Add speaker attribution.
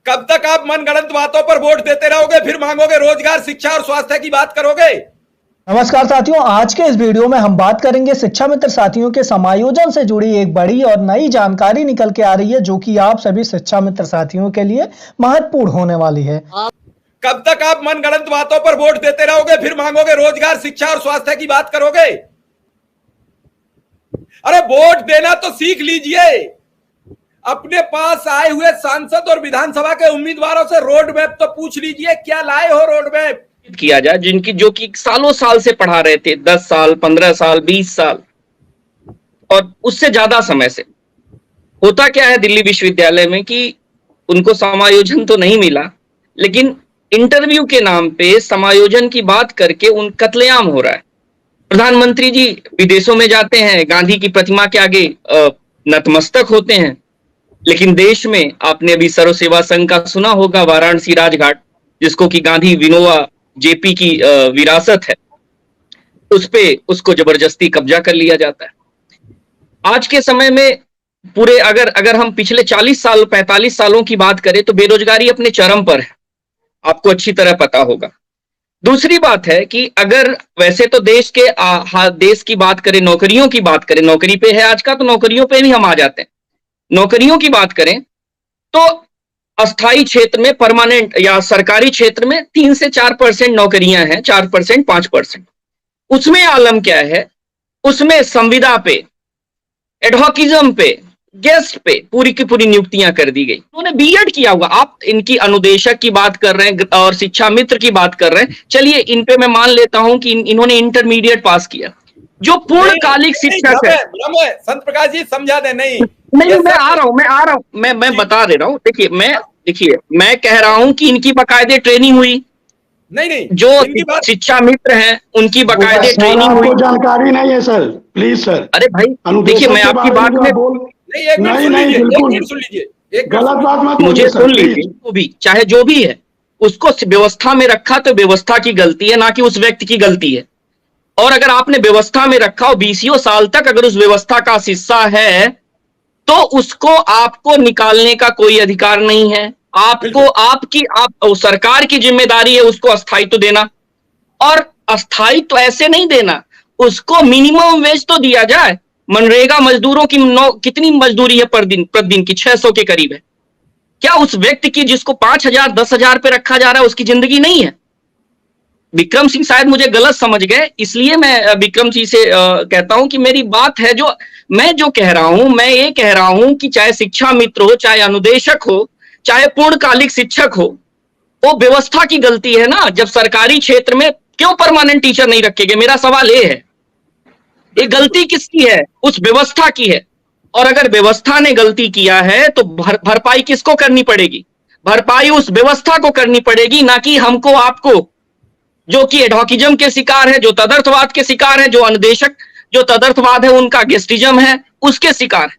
Speaker 1: कब तक आप मनगढ़ंत बातों पर वोट देते रहोगे, फिर मांगोगे रोजगार, शिक्षा और स्वास्थ्य की बात करोगे?
Speaker 2: नमस्कार साथियों, आज के इस वीडियो में हम बात करेंगे शिक्षा मित्र साथियों के समायोजन से जुड़ी एक बड़ी और नई जानकारी निकल के आ रही है, जो कि आप सभी शिक्षा मित्र साथियों के लिए महत्वपूर्ण होने वाली है।
Speaker 1: कब तक आप मनगढ़ंत बातों पर वोट देते रहोगे, फिर मांगोगे रोजगार, शिक्षा और स्वास्थ्य की बात करोगे? अरे वोट देना तो सीख लीजिए। अपने पास आए हुए सांसद और विधानसभा के उम्मीदवारों से रोड मैप तो पूछ लीजिए, क्या लाए हो रोड मैप
Speaker 3: किया जाए, जो कि सालों साल से पढ़ा रहे थे, 10 साल, 15 साल, 20 साल और उससे ज्यादा समय से। होता क्या है दिल्ली विश्वविद्यालय में कि उनको समायोजन तो नहीं मिला, लेकिन इंटरव्यू के नाम पे समायोजन की बात करके उन कत्लेआम हो रहा है। प्रधानमंत्री जी विदेशों में जाते हैं, गांधी की प्रतिमा के आगे नतमस्तक होते हैं, लेकिन देश में आपने अभी सर्व सेवा संघ का सुना होगा, वाराणसी राजघाट, जिसको कि गांधी विनोबा जेपी की विरासत है, उस पे उसको जबरदस्ती कब्जा कर लिया जाता है। आज के समय में पूरे अगर हम पिछले 40 साल 45 सालों की बात करें तो बेरोजगारी अपने चरम पर है, आपको अच्छी तरह पता होगा। दूसरी बात है कि अगर वैसे तो देश की बात करें, नौकरियों की बात करें, नौकरी पे है आज का, तो नौकरियों पे भी हम आ जाते हैं। नौकरियों की बात करें तो अस्थाई क्षेत्र में, परमानेंट या सरकारी क्षेत्र में 3 से 4% नौकरियां हैं, 4% 5%। उसमें आलम क्या है, उसमें संविदा पे, एडहॉकिज्म पे, गेस्ट पे पूरी की पूरी नियुक्तियां कर दी गई। उन्होंने बीएड किया हुआ, आप इनकी अनुदेशक की बात कर रहे हैं और शिक्षा मित्र की बात कर रहे हैं, चलिए इन पे मैं मान लेता हूं कि इन्होंने इंटरमीडिएट पास किया। जो पूर्णकालिक शिक्षक है,
Speaker 1: संत प्रकाश जी समझा दे। नहीं,
Speaker 3: मैं आ रहा हूं, मैं बता दे रहा हूं। देखिए मैं कह रहा हूं कि इनकी बाकायदे ट्रेनिंग हुई। नहीं, जो शिक्षा मित्र हैं उनकी बाकायदे ट्रेनिंग हुई।
Speaker 4: जानकारी नहीं है सर, प्लीज सर।
Speaker 3: अरे भाई देखिए, मैं आपकी बात में
Speaker 1: नहीं, सुन लीजिए,
Speaker 4: गलत बात मत
Speaker 3: मुझे सुन लीजिए। वो भी चाहे जो भी है, उसको व्यवस्था में रखा तो व्यवस्था की गलती है, ना कि उस व्यक्ति की गलती है। और अगर आपने व्यवस्था में रखा और 20 साल तक अगर उस व्यवस्था का हिस्सा है, तो उसको आपको निकालने का कोई अधिकार नहीं है। आपको सरकार की जिम्मेदारी है उसको अस्थायित्व देना, और अस्थायित्व ऐसे नहीं देना, उसको मिनिमम वेज तो दिया जाए। मनरेगा मजदूरों की कितनी मजदूरी है प्रतिदिन की? 600 के करीब है। क्या उस व्यक्ति की जिसको 5,000 10,000 पे रखा जा रहा है उसकी जिंदगी नहीं है? विक्रम सिंह शायद मुझे गलत समझ गए, इसलिए मैं विक्रम सिंह से कहता हूं कि मेरी बात है, मैं जो कह रहा हूं, मैं ये कह रहा हूं कि चाहे शिक्षा मित्र हो, चाहे अनुदेशक हो, चाहे पूर्णकालिक शिक्षक हो, वो व्यवस्था की गलती है ना। जब सरकारी क्षेत्र में क्यों परमानेंट टीचर नहीं रखे गए? मेरा सवाल ये है, ये गलती किसकी है? उस व्यवस्था की है। और अगर व्यवस्था ने गलती किया है तो भरपाई किसको करनी पड़ेगी? भरपाई उस व्यवस्था को करनी पड़ेगी, ना कि हमको आपको, जो कि एडहॉकिज्म के शिकार है, जो तदर्थवाद के शिकार है, जो अनुदेशक जो तदर्थवाद है उनका गेस्टिज्म है, उसके शिकार है।